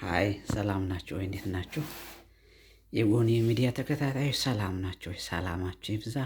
ሃይ ሰላም ናችሁ ወይ? እንዴት ናችሁ? የጎኔ ሚዲያ ተከታታዮች ሰላም ናችሁ ወይ? ሰላማችሁ ይብዛ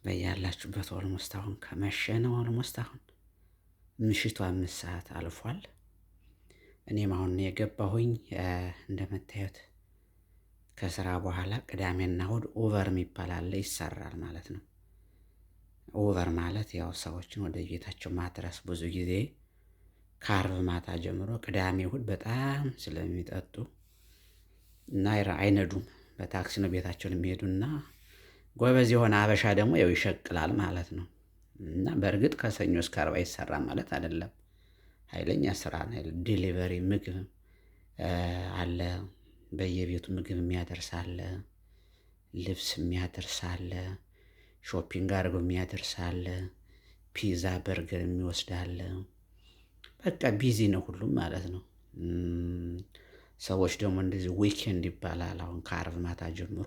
በያላችሁበት። ኦልሞስት አሁን ከመሸ ነው። ኦልሞስት አሁን ምሽቱ 5 ሰዓት አልፏል። እኔም አሁን የገባሁኝ እንደምታዩት ከስራ በኋላ ቅዳሜና እሑድ ኦቨር የሚባል አለ፣ ይሰራል ማለት ነው። ኦቨር ማለት ያው ሰዎችን ወደ ቤታቸው ማድረስ ብዙ ጊዜ ከአርብ ማታ ጀምሮ ቅዳሜ እሑድ በጣም ስለሚጠጡ እና አይነዱም፣ በታክሲ ነው ቤታቸውን የሚሄዱና ጎበዝ የሆነ አበሻ ደግሞ ያው ይሸቅላል ማለት ነው። እና በእርግጥ ከሰኞ እስከ ዓርብ አይሰራም ማለት አይደለም። ኃይለኛ ስራ ነው። ዲሊቨሪ ምግብ አለ፣ በየቤቱ ምግብ የሚያደርስ አለ፣ ልብስ የሚያደርስ አለ፣ ሾፒንግ አድርጎ የሚያደርስ አለ፣ ፒዛ በርገር የሚወስድ አለ። በቃ ቢዚ ነው ሁሉም ማለት ነው። ሰዎች ደግሞ እንደዚህ ዊኬንድ ይባላል። አሁን ከዓርብ ማታ ጀምሮ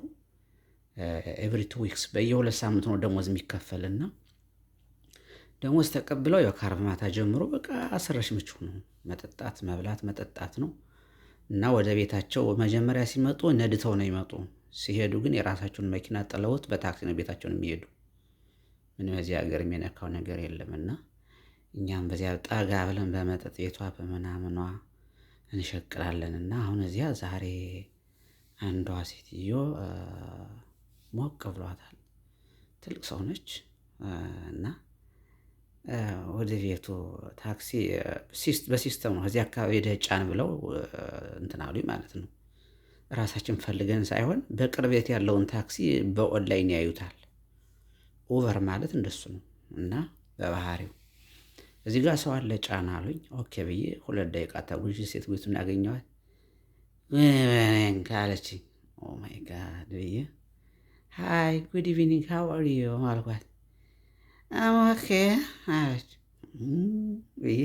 ኤቭሪ 2 ዊክስ በየ2 ሳምንት ነው ደሞዝ የሚከፈልና ደሞዝ ተቀብለው ያው ከዓርብ ማታ ጀምሮ በቃ አስረሽ ምቹ ነው። መጠጣት መብላት መጠጣት ነው። እና ወደ ቤታቸው መጀመሪያ ሲመጡ ነድተው ነው ይመጡ። ሲሄዱ ግን የራሳቸውን መኪና ጥለውት በታክሲ ነው ቤታቸውን የሚሄዱ። ምንም በዚህ ሀገር የሚነካው ነገር የለምና እኛም በዚያ ጠጋ ብለን በመጠጥ ቤቷ በምናምኗ እንሸቅላለንና አሁን እዚያ ዛሬ አንዷ ሴትዮ ሞቅ ብሏታል። ትልቅ ሰው ነች እና ወደ ቤቱ ታክሲ በሲስተም ነው እዚህ አካባቢ ሄደህ ጫን ብለው እንትን አሉኝ ማለት ነው። ራሳችን ፈልገን ሳይሆን በቅርቤት ያለውን ታክሲ በኦንላይን ያዩታል። ኡቨር ማለት እንደሱ ነው። እና በባህሪው እዚህ ጋር ሰው አለ ጫና አሉኝ። ኦኬ ብዬ 2 ደቂቃ ተጉዤ ሴት ቤቱን ያገኘዋል ካለችኝ ኦ ማይ ጋድ ብዬ ሃይ ጉድ ኢቭኒንግ ሃው አር ዩ አልኳት። ኦኬ አለች ብዬ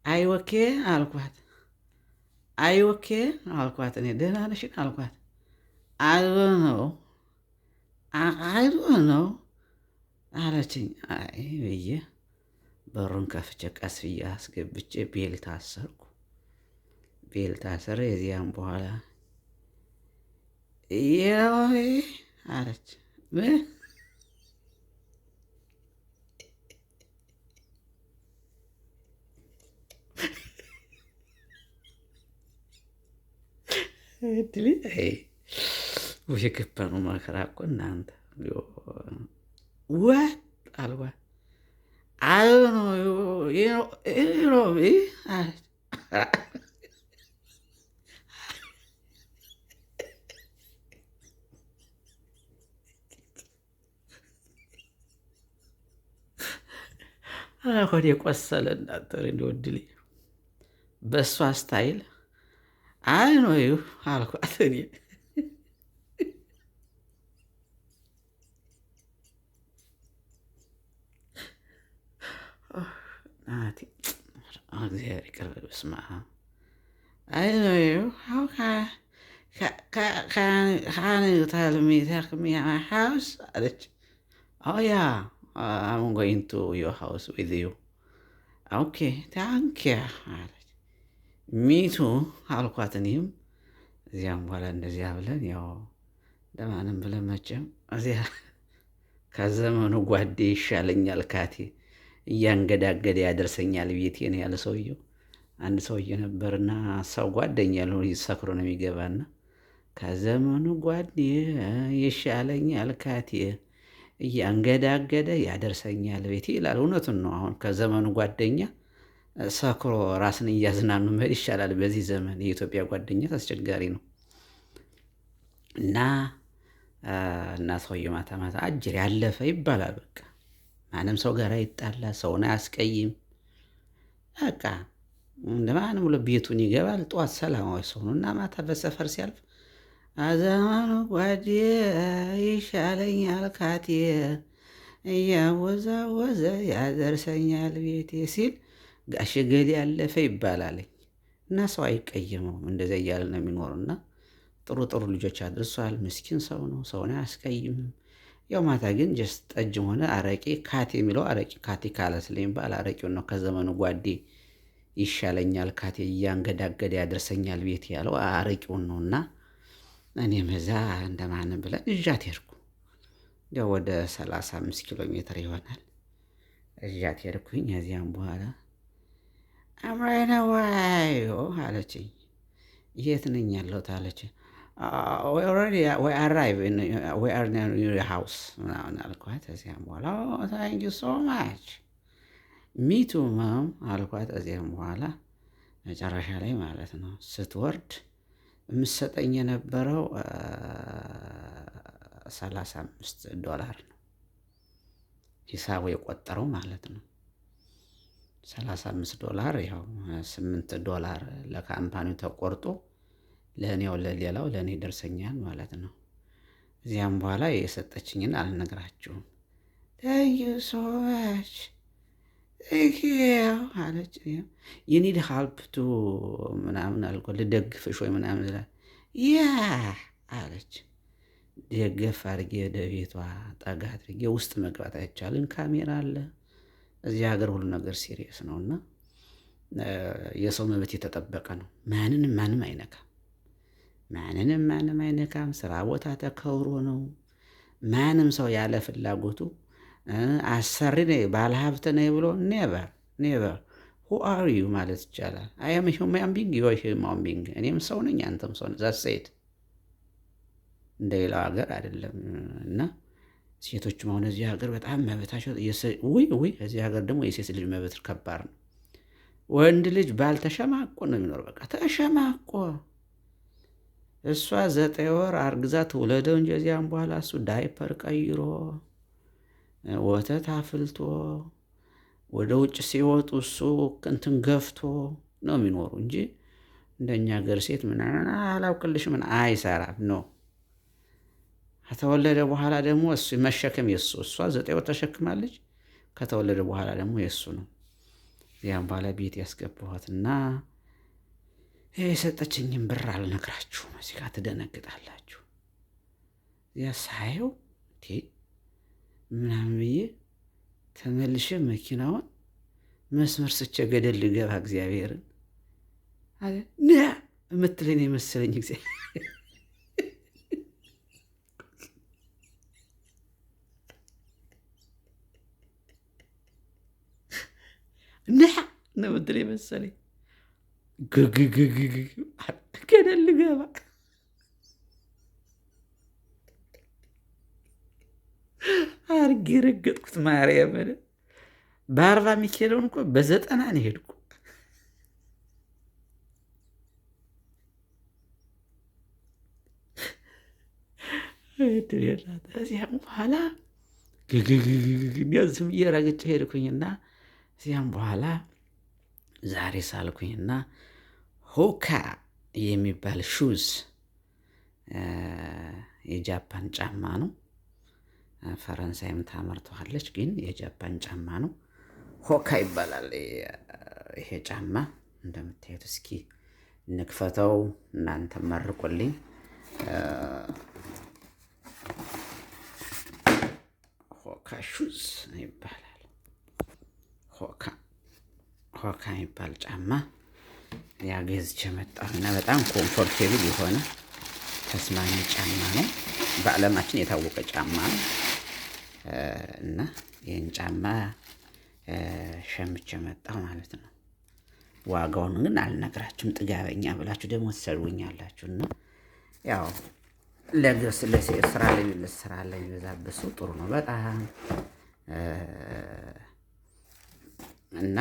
አይ ኦኬ አልኳት። አይ ኦኬ አልኳት። እኔ ደህና ነሽን አልኳት። አይ ዶንት ኖ አለችኝ። አይ ብዬ በሩን ከፍቼ ቀስ ብዬ አስገብቼ ቤልት አሰርኩ። ቤልት አሰረ። የዚያም በኋላ አለች ምን እድሌ የገባነው መከራ እኮ እናንተ ወጥ አልኳት። አይ ነው አለች። ሆዴ ቆሰለ። እናንተ እንደወድል በእሷ ስታይል አይ ነው አልኳት። እኔ ናቲ እግዚአብሔር ይቅር በል። በስመ አብ አይ ነው how can you tell me take me my house አለች። ኦ ያ I'm going to your house with you okay thank you አለች። ሚቱ አልኳት። እኔም እዚያም በኋላ እንደዚያ ብለን ያው ለማንም ብለን መቼም እዚያ ከዘመኑ ጓዴ ይሻለኛል ካቴ እያንገዳገደ ያደርሰኛል ቤቴ ነው ያለ ሰውየው። አንድ ሰውዬ ነበርና ሰው ጓደኛ ነው ሰክሮ ነው የሚገባና ከዘመኑ ጓዴ ይሻለኛል ካቴ እያንገዳገደ ያደርሰኛል ቤቴ ይላል። እውነቱን ነው። አሁን ከዘመኑ ጓደኛ ሰክሮ ራስን እያዝናኑ መሄድ ይሻላል። በዚህ ዘመን የኢትዮጵያ ጓደኛ አስቸጋሪ ነው። እና ሰውየው ማታ ማታ አጅር ያለፈ ይባላል። በቃ ማንም ሰው ጋር አይጣላ፣ ሰውን አያስቀይም። በቃ እንደማንም ብሎ ቤቱን ይገባል። ጠዋት ሰላማዊ ሰው ነው እና ማታ በሰፈር ሲያልፍ ዘመኑ ጓዴ ይሻለኛል ካቴ እያወዛወዘ ያደርሰኛል ቤቴ ሲል ጋሽ ገሌ ያለፈ ይባላል። እና ሰው አይቀየመውም። እንደዚያ እያለ ነው የሚኖረው። እና ጥሩ ጥሩ ልጆች አድርሷል። ምስኪን ሰው ነው። ሰውን አያስቀይምም። ያው ማታ ግን ጀስት ጠጅም ሆነ አረቄ ካቴ የሚለው አረቄ ካቴ ካለ ስለሚባል አረቄውን ነው ከዘመኑ ጓዴ ይሻለኛል ካቴ እያንገዳገደ ያደርሰኛል ቤት ያለው አረቄውን ነው። እና እኔም እዛ እንደማንም ብለን እዣት ሄድኩ። ያው ወደ 35 ኪሎ ሜትር ይሆናል። እዣት ሄድኩኝ። ከዚያም በኋላ አምራይነ ዋይ አለችኝ። የት ነኝ ያለሁት አለችኝ። we arrive in we are near your house ምናምን አልኳት። እዚያም በኋላ thank you so much me too mom አልኳት። እዚያም በኋላ መጨረሻ ላይ ማለት ነው ስትወርድ የምትሰጠኝ የነበረው $35 ነው ሂሳቡ የቆጠረው ማለት ነው። $35 ያው $8 ለካምፓኒው ተቆርጦ ለእኔው ለሌላው ለእኔ ደርሰኛል ማለት ነው። እዚያም በኋላ የሰጠችኝን አልነግራችሁም። thank you so much thank you አለች። you need help to ምናምን አልኩ ልደግፍሽ ወይ ምናምን ያ አለች። ደገፍ አድርጌ ወደ ቤቷ ጠጋ አድርጌ ውስጥ መግባት አይቻልም፣ ካሜራ አለ እዚህ ሀገር ሁሉ ነገር ሲሪየስ ነው እና የሰው መብት የተጠበቀ ነው። ማንም አይነካም። ማንም አይነካም። ስራ ቦታ ተከብሮ ነው። ማንም ሰው ያለ ፍላጎቱ አሰሪ ነኝ ባለሀብት ነኝ ብሎ ኔቨር who are you ማለት ይቻላል። I am a human being you are a human being እኔም ሰው ነኝ አንተም ሰው ነህ። that's it እንደ ሌላው ሀገር አይደለም። እና ሴቶችም አሁን እዚህ ሀገር በጣም መብታቸው እዚህ ሀገር ደግሞ የሴት ልጅ መብት ከባድ ነው። ወንድ ልጅ ባልተሸማቆ ነው የሚኖር። በቃ ተሸማቆ እሷ 9 ወር አርግዛ ትውለደው እንጂ እዚያም በኋላ እሱ ዳይፐር ቀይሮ ወተት አፍልቶ ወደ ውጭ ሲወጡ እሱ እንትን ገፍቶ ነው የሚኖሩ እንጂ እንደኛ ሀገር ሴት ምናምን አላውቅልሽ ምን አይሰራም ነው። ከተወለደ በኋላ ደግሞ እሱ መሸከም የሱ እሷ 9 ወር ተሸክማለች። ከተወለደ በኋላ ደግሞ የሱ ነው። እዚያም በኋላ ቤት ያስገባኋትና የሰጠችኝን ብር አልነግራችሁም። እዚህ ጋር ትደነግጣላችሁ። እዚያ ሳየው ምናምን ብዬ ተመልሼ መኪናውን መስመር ስቼ ገደል ልገባ እግዚአብሔርን አለ ና የምትለኝ የመሰለኝ እግዚአብሔር ና ነው የምትለኝ መሰለኝ። ገደል ልገባ አርጌ ረገጥኩት። ማርያምን በ40 የሚኬደውን እኮ በ90 ነው ሄድኩ። እዚያም በኋላ ዝም ብዬ ረግጬ ሄድኩኝና እዚያም በኋላ ዛሬ ሳልኩኝና ሆካ የሚባል ሹዝ የጃፓን ጫማ ነው። ፈረንሳይም ታመርተዋለች፣ ግን የጃፓን ጫማ ነው። ሆካ ይባላል ይሄ ጫማ። እንደምታዩት እስኪ እንክፈተው፣ እናንተ መርቁልኝ። ሆካ ሹዝ ይባላል። ሆካ የሚባል ጫማ ያገዝቼ መጣሁና በጣም ኮምፎርቴብል የሆነ ተስማሚ ጫማ ነው። በዓለማችን የታወቀ ጫማ ነው እና ይህን ጫማ ሸምቼ መጣሁ ማለት ነው። ዋጋውን ግን አልነግራችሁም፣ ጥጋበኛ ብላችሁ ደግሞ ትሰድቡኛላችሁ። እና ያው ስራ ላይ የሚበዛበት ሰው ጥሩ ነው በጣም እና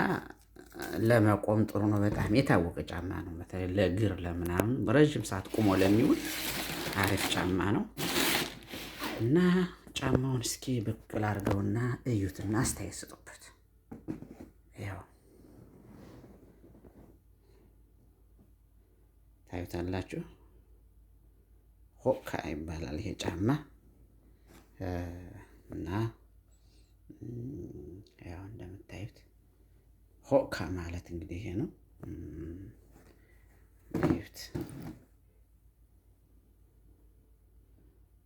ለመቆም ጥሩ ነው በጣም የታወቀ ጫማ ነው። በተለይ ለእግር ለምናምን ረዥም ሰዓት ቁሞ ለሚውል አሪፍ ጫማ ነው። እና ጫማውን እስኪ ብቅል አድርገውና እዩትና አስተያየት ስጡበት። ያው ታዩታላችሁ። ሆካ ይባላል ይሄ ጫማ እና ያው እንደምታዩት ሆካ ማለት እንግዲህ ይሄ ነው።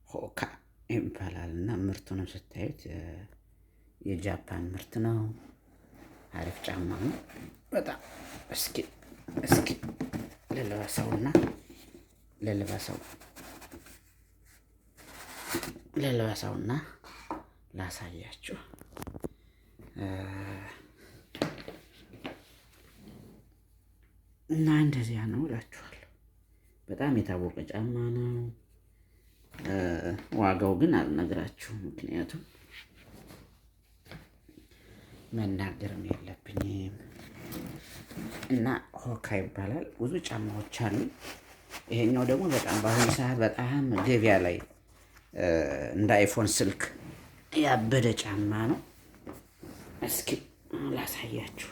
ሆካ ይባላል እና ምርቱንም ስታዩት የጃፓን ምርት ነው። አሪፍ ጫማ ነው በጣም። እስኪ እስኪ ልልበሰውና ልልበሰውና ላሳያችሁ። እና እንደዚያ ነው እላችኋለሁ። በጣም የታወቀ ጫማ ነው። ዋጋው ግን አልነግራችሁም፣ ምክንያቱም መናገርም የለብኝም። እና ሆካ ይባላል። ብዙ ጫማዎች አሉ። ይሄኛው ደግሞ በጣም በአሁኑ ሰዓት በጣም ገበያ ላይ እንደ አይፎን ስልክ ያበደ ጫማ ነው። እስኪ ላሳያችሁ።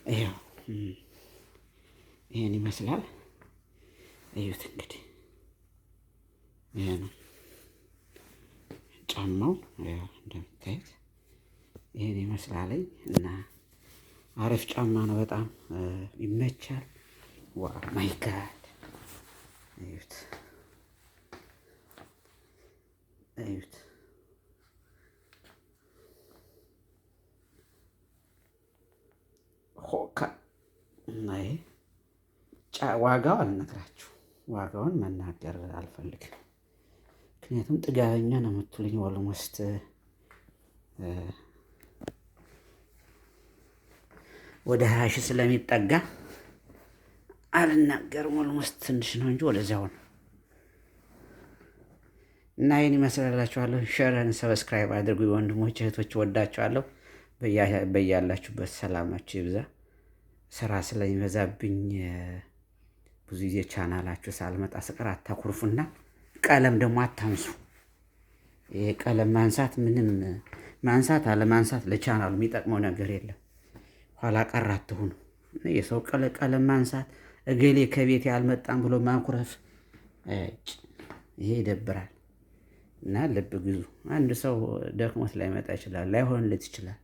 ይኸው ይሄን ይመስላል። እዩት እንግዲህ ይሄ ነው ጫማው። እንደምታዩት ይሄን ይመስላለኝ እና አሪፍ ጫማ ነው። በጣም ይመቻል። ዋ ማይ ጋድ! እዩት እዩት። ሆካ ዋጋው አልነግራችሁ፣ ዋጋውን መናገር አልፈልግም። ምክንያቱም ጥጋበኛ ነው የምትሉኝ። ኦልሞስት ወደ 20 ሺህ ስለሚጠጋ አልናገርም። ኦልሞስት ትንሽ ነው እንጂ ወደዚያው ነው። እና ይህን ይመስላላችኋለሁ። ሸርን ሰብስክራይብ አድርጉ ወንድሞች እህቶች፣ ወዳችኋለሁ። በያላችሁበት ሰላማችሁ ይብዛ። ስራ ስለሚበዛብኝ ብዙ ጊዜ ቻናላችሁ ሳልመጣ ስቀር አታኩርፉና ቀለም ደግሞ አታንሱ። ይሄ ቀለም ማንሳት ምንም ማንሳት አለማንሳት ለቻናሉ የሚጠቅመው ነገር የለም። ኋላ ቀር አትሁኑ። የሰው ቀለም ማንሳት እገሌ ከቤት ያልመጣም ብሎ ማኩረፍ ይሄ ይደብራል። እና ልብ ግዙ። አንድ ሰው ደክሞት ላይመጣ ይችላል፣ ላይሆንለት ይችላል።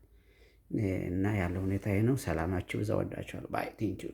እና ያለው ሁኔታ ይሄ ነው። ሰላማችሁ ብዛ። ወዳችኋለሁ። ባይ ቴንኪው።